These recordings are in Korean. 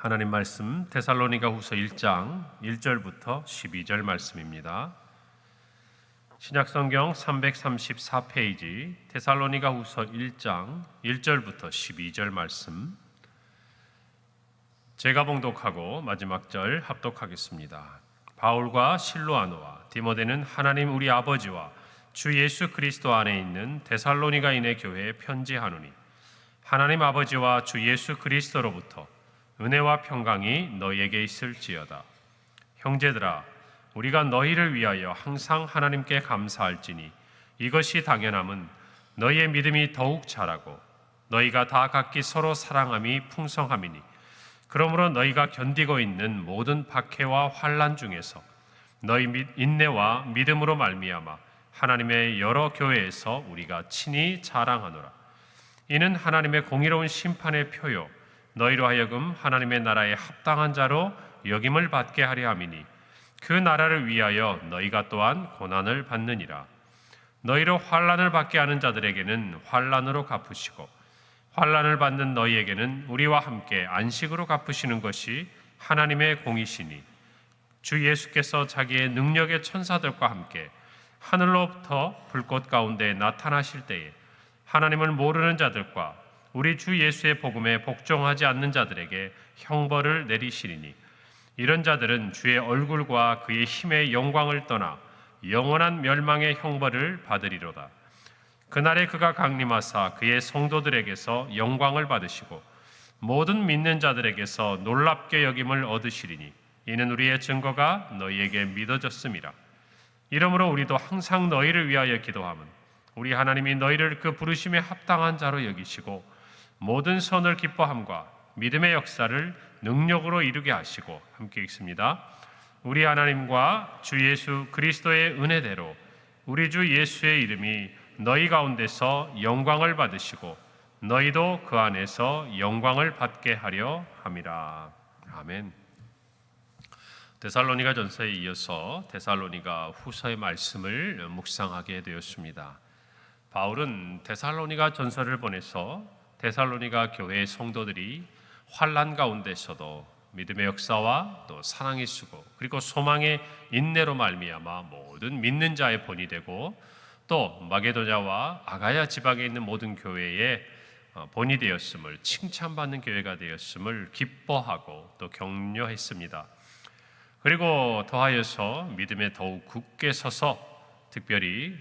하나님 말씀 데살로니가후서 1장 1절부터 12절 말씀입니다. 신약성경 334페이지 데살로니가후서 1장 1절부터 12절 말씀, 제가 봉독하고 마지막 절 합독하겠습니다. 바울과 실로아노와 디모데는 하나님 우리 아버지와 주 예수 그리스도 안에 있는 데살로니가인의 교회에 편지하노니, 하나님 아버지와 주 예수 그리스도로부터 은혜와 평강이 너희에게 있을지어다. 형제들아, 우리가 너희를 위하여 항상 하나님께 감사할지니 이것이 당연함은 너희의 믿음이 더욱 자라고 너희가 다 각기 서로 사랑함이 풍성함이니, 그러므로 너희가 견디고 있는 모든 박해와 환난 중에서 너희 인내와 믿음으로 말미암아 하나님의 여러 교회에서 우리가 친히 자랑하노라. 이는 하나님의 공의로운 심판의 표요 너희로 하여금 하나님의 나라에 합당한 자로 여김을 받게 하려 함이니, 그 나라를 위하여 너희가 또한 고난을 받느니라. 너희로 환난을 받게 하는 자들에게는 환난으로 갚으시고 환난을 받는 너희에게는 우리와 함께 안식으로 갚으시는 것이 하나님의 공이시니, 주 예수께서 자기의 능력의 천사들과 함께 하늘로부터 불꽃 가운데 나타나실 때에 하나님을 모르는 자들과 우리 주 예수의 복음에 복종하지 않는 자들에게 형벌을 내리시리니, 이런 자들은 주의 얼굴과 그의 힘의 영광을 떠나 영원한 멸망의 형벌을 받으리로다. 그날에 그가 강림하사 그의 성도들에게서 영광을 받으시고 모든 믿는 자들에게서 놀랍게 여김을 얻으시리니, 이는 우리의 증거가 너희에게 믿어졌음이라. 이러므로 우리도 항상 너희를 위하여 기도함은 우리 하나님이 너희를 그 부르심에 합당한 자로 여기시고 모든 선을 기뻐함과 믿음의 역사를 능력으로 이루게 하시고, 함께 읽습니다. 우리 하나님과 주 예수 그리스도의 은혜대로 우리 주 예수의 이름이 너희 가운데서 영광을 받으시고 너희도 그 안에서 영광을 받게 하려 함이라. 아멘. 데살로니가 전서에 이어서 데살로니가 후서의 말씀을 묵상하게 되었습니다. 바울은 데살로니가 전서를 보내서 데살로니가 교회의 성도들이 환난 가운데서도 믿음의 역사와 또 사랑의 수고 그리고 소망의 인내로 말미암아 모든 믿는 자의 본이 되고, 또 마게도냐와 아가야 지방에 있는 모든 교회의 본이 되었음을, 칭찬받는 교회가 되었음을 기뻐하고 또 격려했습니다. 그리고 더하여서 믿음에 더욱 굳게 서서 특별히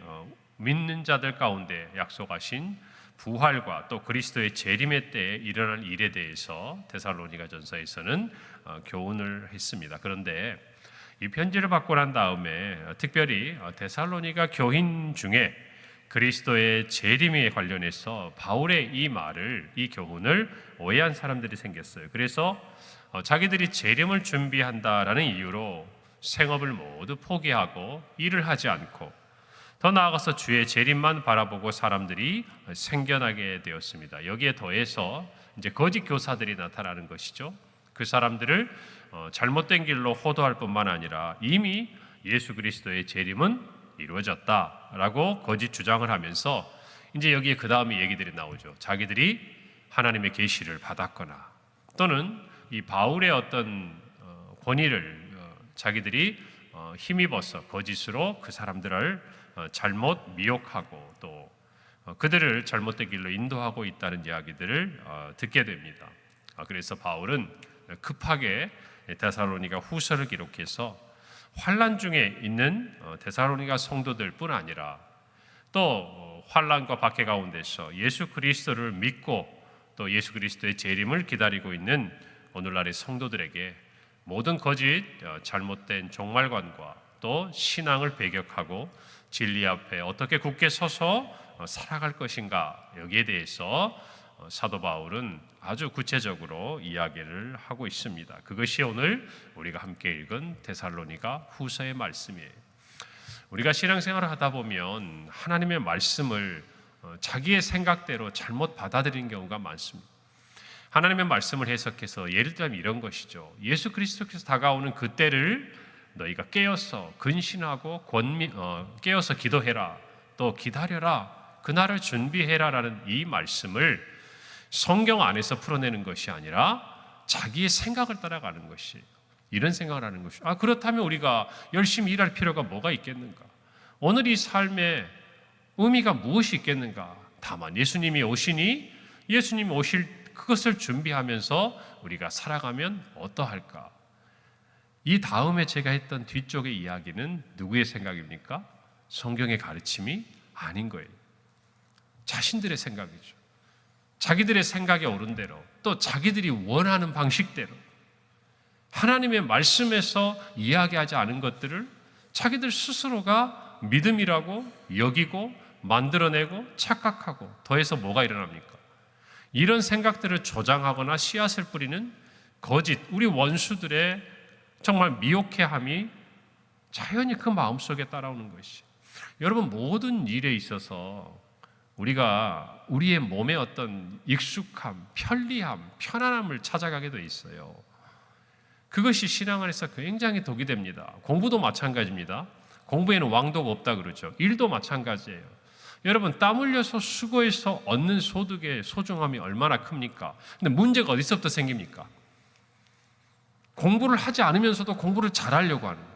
믿는 자들 가운데 약속하신 부활과 또 그리스도의 재림의 때에 일어날 일에 대해서 데살로니가 전서에서는 교훈을 했습니다. 그런데 이 편지를 받고 난 다음에 특별히 데살로니가 교인 중에 그리스도의 재림에 관련해서 바울의 이 말을, 이 교훈을 오해한 사람들이 생겼어요. 그래서 자기들이 재림을 준비한다라는 이유로 생업을 모두 포기하고 일을 하지 않고, 더 나아가서 주의 재림만 바라보고 사람들이 생겨나게 되었습니다. 여기에 더해서 이제 거짓 교사들이 나타나는 것이죠. 그 사람들을 잘못된 길로 호도할 뿐만 아니라 이미 예수 그리스도의 재림은 이루어졌다라고 거짓 주장을 하면서, 이제 여기에 그 다음에 얘기들이 나오죠. 자기들이 하나님의 계시를 받았거나 또는 이 바울의 어떤 권위를 자기들이 힘입어서 거짓으로 그 사람들을 잘못 미혹하고 또 그들을 잘못된 길로 인도하고 있다는 이야기들을 듣게 됩니다. 그래서 바울은 급하게 데살로니가 후서를 기록해서 환난 중에 있는 데살로니가 성도들 뿐 아니라 또 환난과 박해 가운데서 예수 그리스도를 믿고 또 예수 그리스도의 재림을 기다리고 있는 오늘날의 성도들에게 모든 거짓 잘못된 종말관과 또 신앙을 배격하고 진리 앞에 어떻게 굳게 서서 살아갈 것인가, 여기에 대해서 사도 바울은 아주 구체적으로 이야기를 하고 있습니다. 그것이 오늘 우리가 함께 읽은 데살로니가 후서의 말씀이에요. 우리가 신앙생활을 하다 보면 하나님의 말씀을 자기의 생각대로 잘못 받아들이는 경우가 많습니다. 하나님의 말씀을 해석해서 예를 들면 이런 것이죠. 예수 그리스도께서 다가오는 그 때를 너희가 깨어서 근신하고 깨어서 기도해라, 또 기다려라, 그날을 준비해라라는 이 말씀을 성경 안에서 풀어내는 것이 아니라 자기의 생각을 따라가는 것이에요. 이런 생각을 하는 것이죠. 그렇다면 우리가 열심히 일할 필요가 뭐가 있겠는가? 오늘 이 삶의 의미가 무엇이 있겠는가? 다만 예수님이 오시니 예수님이 오실 그것을 준비하면서 우리가 살아가면 어떠할까? 이 다음에 제가 했던 뒤쪽의 이야기는 누구의 생각입니까? 성경의 가르침이 아닌 거예요. 자신들의 생각이죠. 자기들의 생각에 옳은 대로, 또 자기들이 원하는 방식대로 하나님의 말씀에서 이야기하지 않은 것들을 자기들 스스로가 믿음이라고 여기고 만들어내고 착각하고, 더해서 뭐가 일어납니까? 이런 생각들을 조장하거나 씨앗을 뿌리는 거짓, 우리 원수들의 정말 미혹해함이 자연히 그 마음속에 따라오는 것이. 여러분, 모든 일에 있어서 우리가 우리의 몸의 어떤 익숙함, 편리함, 편안함을 찾아가게 돼 있어요. 그것이 신앙 안에서 굉장히 독이 됩니다. 공부도 마찬가지입니다. 공부에는 왕도가 없다 그러죠. 일도 마찬가지예요. 여러분, 땀 흘려서 수고해서 얻는 소득의 소중함이 얼마나 큽니까? 근데 문제가 어디서부터 생깁니까? 공부를 하지 않으면서도 공부를 잘하려고 하는 거예요.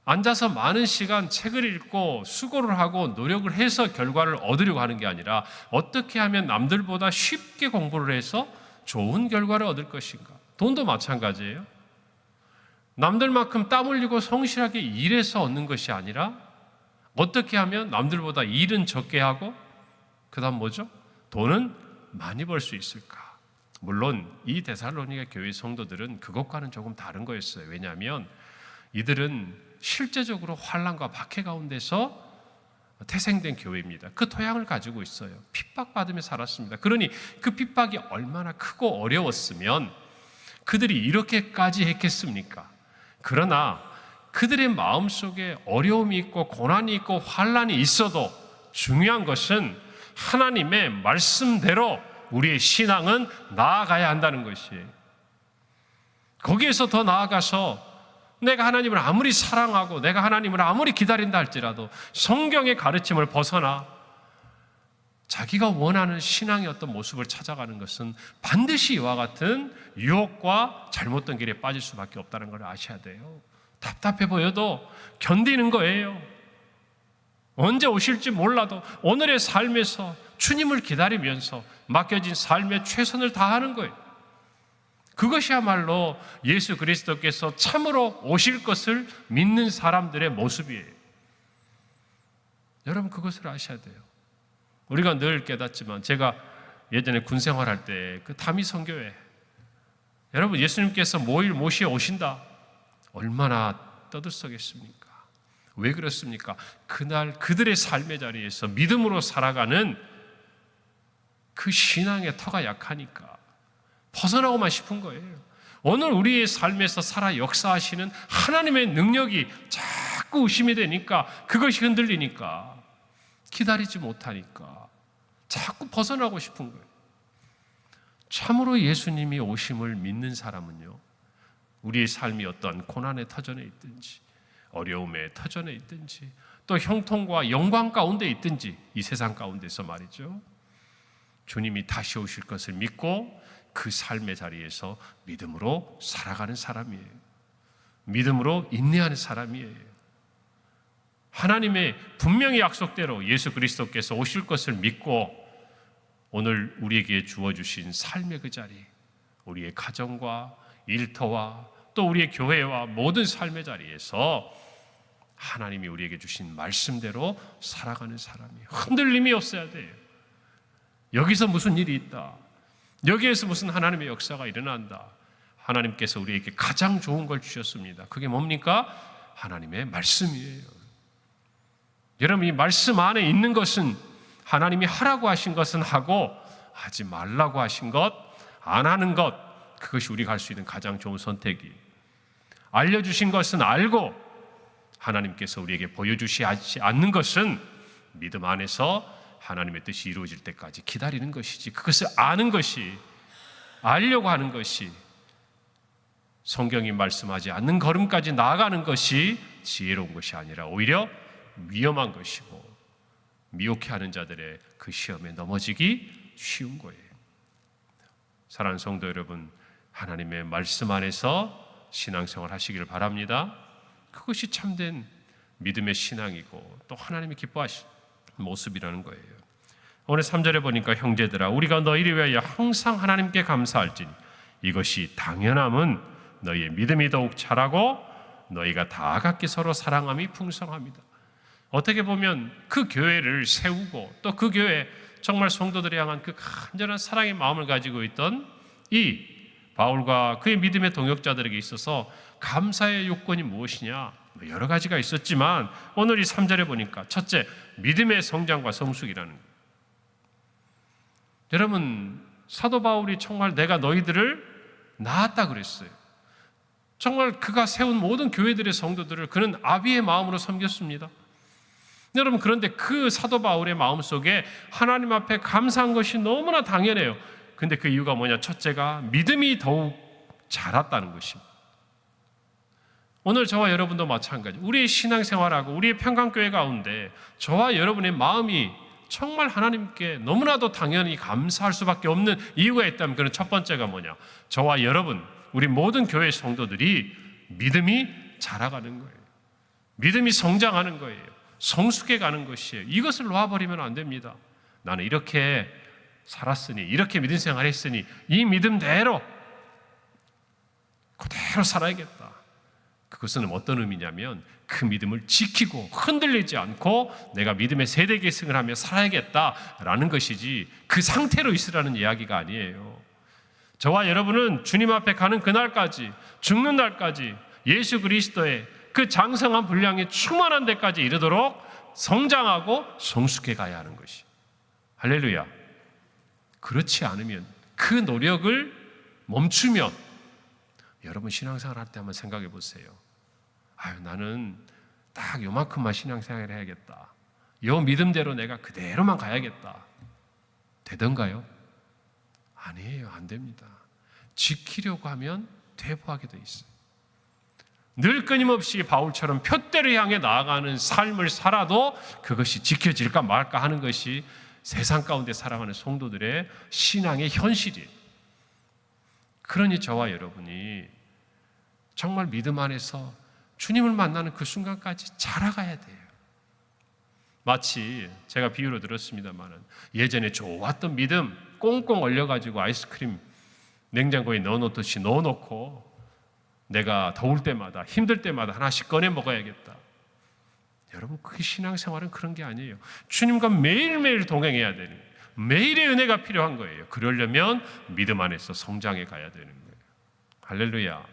앉아서 많은 시간 책을 읽고 수고를 하고 노력을 해서 결과를 얻으려고 하는 게 아니라 어떻게 하면 남들보다 쉽게 공부를 해서 좋은 결과를 얻을 것인가. 돈도 마찬가지예요. 남들만큼 땀 흘리고 성실하게 일해서 얻는 것이 아니라 어떻게 하면 남들보다 일은 적게 하고 그 다음 뭐죠? 돈은 많이 벌 수 있을까? 물론 이 데살로니가 교회 성도들은 그것과는 조금 다른 거였어요. 왜냐하면 이들은 실제적으로 환난과 박해 가운데서 태생된 교회입니다. 그 토양을 가지고 있어요. 핍박받으며 살았습니다. 그러니 그 핍박이 얼마나 크고 어려웠으면 그들이 이렇게까지 했겠습니까? 그러나 그들의 마음속에 어려움이 있고 고난이 있고 환난이 있어도 중요한 것은 하나님의 말씀대로 우리의 신앙은 나아가야 한다는 것이에요. 거기에서 더 나아가서 내가 하나님을 아무리 사랑하고 내가 하나님을 아무리 기다린다 할지라도 성경의 가르침을 벗어나 자기가 원하는 신앙의 어떤 모습을 찾아가는 것은 반드시 이와 같은 유혹과 잘못된 길에 빠질 수밖에 없다는 걸 아셔야 돼요. 답답해 보여도 견디는 거예요. 언제 오실지 몰라도 오늘의 삶에서 주님을 기다리면서 맡겨진 삶에 최선을 다하는 거예요. 그것이야말로 예수 그리스도께서 참으로 오실 것을 믿는 사람들의 모습이에요. 여러분, 그것을 아셔야 돼요. 우리가 늘 깨닫지만 제가 예전에 군 생활할 때 그 다미 선교회, 여러분, 예수님께서 모시에 오신다. 얼마나 떠들썩했습니까? 왜 그렇습니까? 그날 그들의 삶의 자리에서 믿음으로 살아가는 그 신앙의 터가 약하니까 벗어나고만 싶은 거예요. 오늘 우리의 삶에서 살아 역사하시는 하나님의 능력이 자꾸 의심이 되니까, 그것이 흔들리니까, 기다리지 못하니까 자꾸 벗어나고 싶은 거예요. 참으로 예수님이 오심을 믿는 사람은요, 우리의 삶이 어떤 고난의 터전에 있든지 어려움의 터전에 있든지 또 형통과 영광 가운데 있든지 이 세상 가운데서 말이죠, 주님이 다시 오실 것을 믿고 그 삶의 자리에서 믿음으로 살아가는 사람이에요. 믿음으로 인내하는 사람이에요. 하나님의 분명히 약속대로 예수 그리스도께서 오실 것을 믿고 오늘 우리에게 주어주신 삶의 그 자리, 우리의 가정과 일터와 또 우리의 교회와 모든 삶의 자리에서 하나님이 우리에게 주신 말씀대로 살아가는 사람이에요. 흔들림이 없어야 돼요. 여기서 무슨 일이 있다, 여기에서 무슨 하나님의 역사가 일어난다. 하나님께서 우리에게 가장 좋은 걸 주셨습니다. 그게 뭡니까? 하나님의 말씀이에요. 여러분, 이 말씀 안에 있는 것은 하나님이 하라고 하신 것은 하고 하지 말라고 하신 것, 안 하는 것, 그것이 우리가 할 수 있는 가장 좋은 선택이. 알려주신 것은 알고 하나님께서 우리에게 보여주시지 않는 것은 믿음 안에서 하나님의 뜻이 이루어질 때까지 기다리는 것이지, 그것을 아는 것이, 알려고 하는 것이, 성경이 말씀하지 않는 걸음까지 나아가는 것이 지혜로운 것이 아니라 오히려 위험한 것이고 미혹해하는 자들의 그 시험에 넘어지기 쉬운 거예요. 사랑하는 성도 여러분, 하나님의 말씀 안에서 신앙생활 하시기를 바랍니다. 그것이 참된 믿음의 신앙이고 또 하나님이 기뻐하시는 모습이라는 거예요. 오늘 3절에 보니까 형제들아 우리가 너희를 위하여 항상 하나님께 감사할지니 이것이 당연함은 너희의 믿음이 더욱 자라고 너희가 다 각기 서로 사랑함이 풍성합니다. 어떻게 보면 그 교회를 세우고 또 그 교회 정말 성도들을 향한 그 간절한 사랑의 마음을 가지고 있던 이 바울과 그의 믿음의 동역자들에게 있어서 감사의 요건이 무엇이냐? 여러 가지가 있었지만 오늘 이 3절에 보니까 첫째, 믿음의 성장과 성숙이라는 거예요. 여러분, 사도 바울이 정말 내가 너희들을 낳았다 그랬어요. 정말 그가 세운 모든 교회들의 성도들을 그는 아비의 마음으로 섬겼습니다. 여러분, 그런데 그 사도 바울의 마음속에 하나님 앞에 감사한 것이 너무나 당연해요. 근데 그 이유가 뭐냐? 첫째가 믿음이 더욱 자랐다는 것입니다. 오늘 저와 여러분도 마찬가지. 우리의 신앙생활하고 우리의 평강교회 가운데 저와 여러분의 마음이 정말 하나님께 너무나도 당연히 감사할 수밖에 없는 이유가 있다면 그는 첫 번째가 뭐냐? 저와 여러분, 우리 모든 교회 성도들이 믿음이 자라가는 거예요. 믿음이 성장하는 거예요. 성숙해 가는 것이에요. 이것을 놓아버리면 안 됩니다. 나는 이렇게 살았으니, 이렇게 믿음 생활을 했으니 이 믿음대로 그대로 살아야겠다. 그것은 어떤 의미냐면 그 믿음을 지키고 흔들리지 않고 내가 믿음의 세대 계승을 하며 살아야겠다라는 것이지 그 상태로 있으라는 이야기가 아니에요. 저와 여러분은 주님 앞에 가는 그날까지, 죽는 날까지 예수 그리스도의 그 장성한 분량이 충만한 데까지 이르도록 성장하고 성숙해 가야 하는 것이. 할렐루야. 그렇지 않으면, 그 노력을 멈추면, 여러분 신앙생활 할 때 한번 생각해 보세요. 나는 딱 요만큼만 신앙생활 해야겠다. 요 믿음대로 내가 그대로만 가야겠다. 되던가요? 아니에요. 안 됩니다. 지키려고 하면 퇴보하게 돼 있어요. 늘 끊임없이 바울처럼 표대를 향해 나아가는 삶을 살아도 그것이 지켜질까 말까 하는 것이 세상 가운데 살아가는 성도들의 신앙의 현실이에요. 그러니 저와 여러분이 정말 믿음 안에서 주님을 만나는 그 순간까지 자라가야 돼요. 마치 제가 비유로 들었습니다마는 예전에 좋았던 믿음 꽁꽁 얼려가지고 아이스크림 냉장고에 넣어놓듯이 넣어놓고 내가 더울 때마다 힘들 때마다 하나씩 꺼내 먹어야겠다. 여러분, 그 신앙생활은 그런 게 아니에요. 주님과 매일매일 동행해야 되는 거예요. 매일의 은혜가 필요한 거예요. 그러려면 믿음 안에서 성장해 가야 되는 거예요. 할렐루야.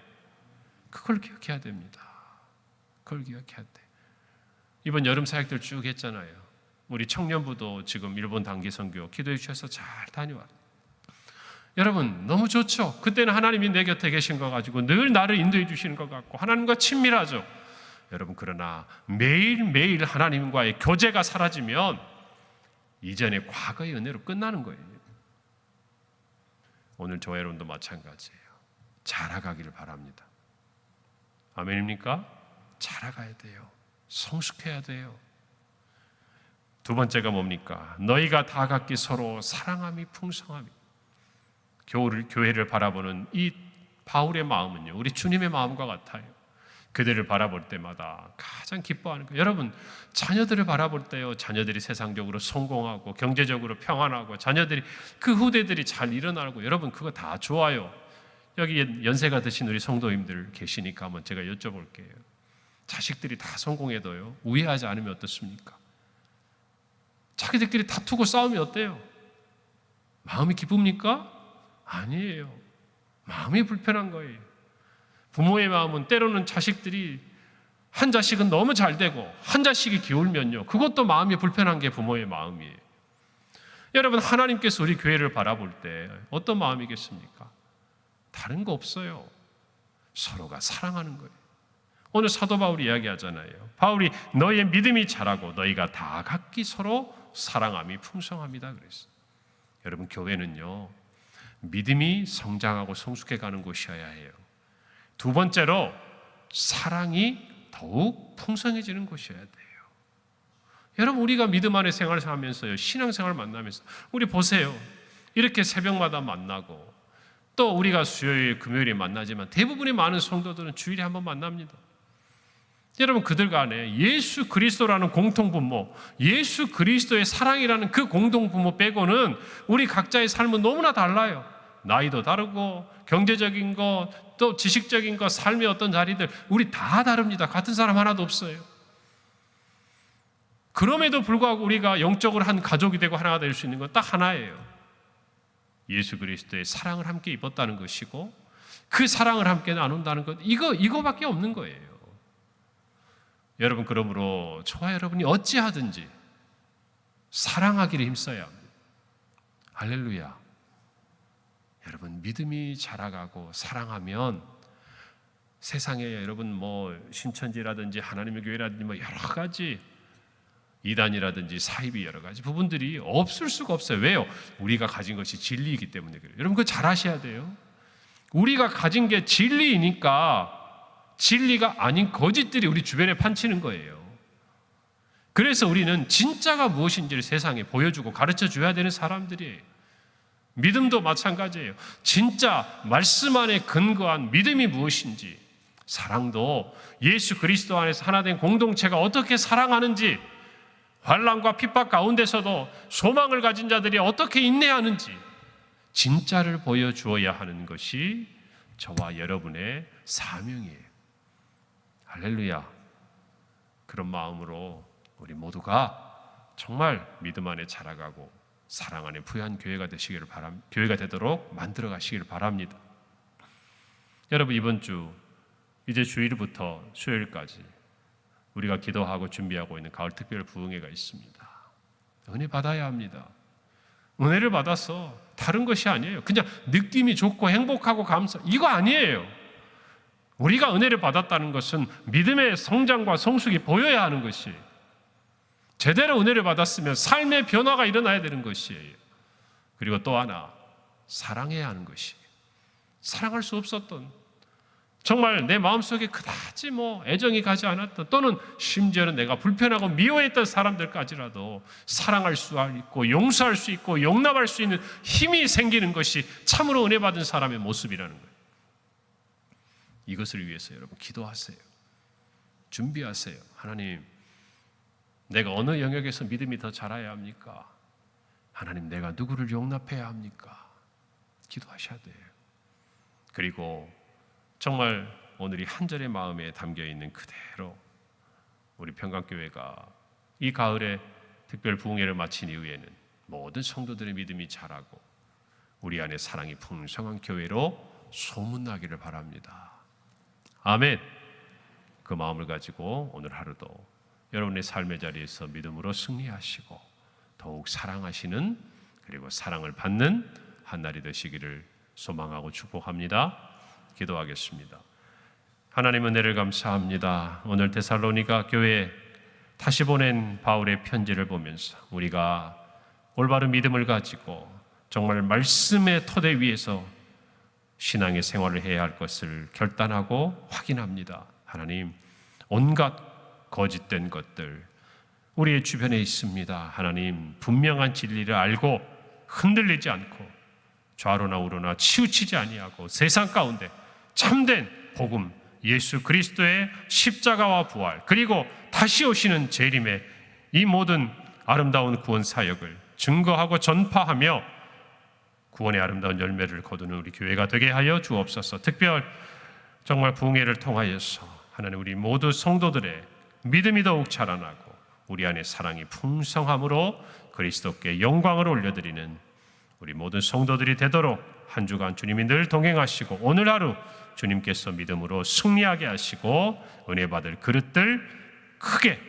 그걸 기억해야 됩니다. 그걸 기억해야 돼. 이번 여름 사역들 쭉 했잖아요. 우리 청년부도 지금 일본 단기 선교 기도해 주셔서 잘 다녀왔어요. 여러분 너무 좋죠. 그때는 하나님이 내 곁에 계신 거 가지고 늘 나를 인도해 주시는 것 같고 하나님과 친밀하죠. 여러분 그러나 매일매일 하나님과의 교제가 사라지면 이전의 과거의 은혜로 끝나는 거예요. 오늘 저와 여러분도 마찬가지예요. 자라가기를 바랍니다. 아멘입니까? 자라가야 돼요. 성숙해야 돼요. 두 번째가 뭡니까? 너희가 다 각기 서로 사랑함이 풍성함이. 교회를 바라보는 이 바울의 마음은요, 우리 주님의 마음과 같아요. 그들을 바라볼 때마다 가장 기뻐하는 거예요. 여러분, 자녀들을 바라볼 때요, 자녀들이 세상적으로 성공하고 경제적으로 평안하고 자녀들이 그 후대들이 잘 일어나고 여러분 그거 다 좋아요. 여기 연세가 드신 우리 성도님들 계시니까 한번 제가 여쭤볼게요. 자식들이 다 성공해도요, 우애하지 않으면 어떻습니까? 자기들끼리 다투고 싸우면 어때요? 마음이 기쁩니까? 아니에요. 마음이 불편한 거예요. 부모의 마음은 때로는 자식들이 한 자식은 너무 잘 되고 한 자식이 기울면요, 그것도 마음이 불편한 게 부모의 마음이에요. 여러분, 하나님께서 우리 교회를 바라볼 때 어떤 마음이겠습니까? 다른 거 없어요. 서로가 사랑하는 거예요. 오늘 사도 바울이 이야기하잖아요. 바울이 너희의 믿음이 자라고 너희가 다 각기 서로 사랑함이 풍성합니다 그랬어요. 여러분, 교회는요, 믿음이 성장하고 성숙해가는 곳이어야 해요. 두 번째로 사랑이 더욱 풍성해지는 곳이어야 돼요. 여러분, 우리가 믿음 안에 생활하면서요, 신앙생활 만나면서 우리 보세요. 이렇게 새벽마다 만나고 또 우리가 수요일, 금요일에 만나지만 대부분의 많은 성도들은 주일에 한번 만납니다. 여러분, 그들 간에 예수 그리스도라는 공통분모, 예수 그리스도의 사랑이라는 그 공통분모 빼고는 우리 각자의 삶은 너무나 달라요. 나이도 다르고 경제적인 것, 또 지식적인 것, 삶의 어떤 자리들 우리 다 다릅니다. 같은 사람 하나도 없어요. 그럼에도 불구하고 우리가 영적으로 한 가족이 되고 하나가 될 수 있는 건 딱 하나예요. 예수 그리스도의 사랑을 함께 입었다는 것이고 그 사랑을 함께 나눈다는 것, 이거밖에 없는 거예요. 여러분, 그러므로 저와 여러분이 어찌하든지 사랑하기를 힘써야 합니다. 할렐루야. 여러분, 믿음이 자라가고 사랑하면 세상에 여러분 신천지라든지 하나님의 교회라든지 여러 가지 이단이라든지 사입이 여러 가지 부분들이 없을 수가 없어요. 왜요? 우리가 가진 것이 진리이기 때문에 그래요. 여러분, 그거 잘 아셔야 돼요. 우리가 가진 게 진리이니까 진리가 아닌 거짓들이 우리 주변에 판치는 거예요. 그래서 우리는 진짜가 무엇인지를 세상에 보여주고 가르쳐 줘야 되는 사람들이에요. 믿음도 마찬가지예요. 진짜 말씀 안에 근거한 믿음이 무엇인지, 사랑도 예수 그리스도 안에서 하나 된 공동체가 어떻게 사랑하는지, 환난과 핍박 가운데서도 소망을 가진 자들이 어떻게 인내하는지 진짜를 보여주어야 하는 것이 저와 여러분의 사명이에요. 할렐루야. 그런 마음으로 우리 모두가 정말 믿음 안에 자라가고 사랑 안에 부유한 교회가 되도록 만들어 가시기를 바랍니다. 여러분, 이번 주 이제 주일부터 수요일까지 우리가 기도하고 준비하고 있는 가을 특별 부흥회가 있습니다. 은혜 받아야 합니다. 은혜를 받아서 다른 것이 아니에요. 그냥 느낌이 좋고 행복하고 이거 아니에요. 우리가 은혜를 받았다는 것은 믿음의 성장과 성숙이 보여야 하는 것이에요. 제대로 은혜를 받았으면 삶의 변화가 일어나야 되는 것이에요. 그리고 또 하나, 사랑해야 하는 것이에요. 사랑할 수 없었던, 정말 내 마음속에 그다지 애정이 가지 않았던, 또는 심지어는 내가 불편하고 미워했던 사람들까지라도 사랑할 수 있고 용서할 수 있고 용납할 수 있는 힘이 생기는 것이 참으로 은혜 받은 사람의 모습이라는 거예요. 이것을 위해서 여러분 기도하세요. 준비하세요. 하나님, 내가 어느 영역에서 믿음이 더 자라야 합니까? 하나님, 내가 누구를 용납해야 합니까? 기도하셔야 돼요. 그리고 정말 오늘 이 한 절의 마음에 담겨있는 그대로 우리 평강교회가 이 가을에 특별 부흥회를 마친 이후에는 모든 성도들의 믿음이 자라고 우리 안에 사랑이 풍성한 교회로 소문나기를 바랍니다. 아멘. 그 마음을 가지고 오늘 하루도 여러분의 삶의 자리에서 믿음으로 승리하시고 더욱 사랑하시는, 그리고 사랑을 받는 한 날이 되시기를 소망하고 축복합니다. 기도하겠습니다. 하나님, 은혜를 감사합니다. 오늘 데살로니가 교회에 다시 보낸 바울의 편지를 보면서 우리가 올바른 믿음을 가지고 정말 말씀의 토대 위에서 신앙의 생활을 해야 할 것을 결단하고 확인합니다. 하나님, 온갖 거짓된 것들 우리의 주변에 있습니다. 하나님, 분명한 진리를 알고 흔들리지 않고 좌로나 우로나 치우치지 아니하고 세상 가운데 참된 복음, 예수 그리스도의 십자가와 부활, 그리고 다시 오시는 재림의 이 모든 아름다운 구원 사역을 증거하고 전파하며 구원의 아름다운 열매를 거두는 우리 교회가 되게 하여 주옵소서. 특별 정말 부흥회를 통하여서 하나님, 우리 모두 성도들의 믿음이 더욱 자라나고 우리 안에 사랑이 풍성함으로 그리스도께 영광을 올려드리는 우리 모든 성도들이 되도록 한 주간 주님이 늘 동행하시고 오늘 하루 주님께서 믿음으로 승리하게 하시고 은혜 받을 그릇들 크게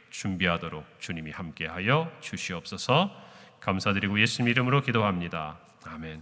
준비하도록 주님이 함께하여 주시옵소서. 감사드리고 예수님 이름으로 기도합니다. 아멘.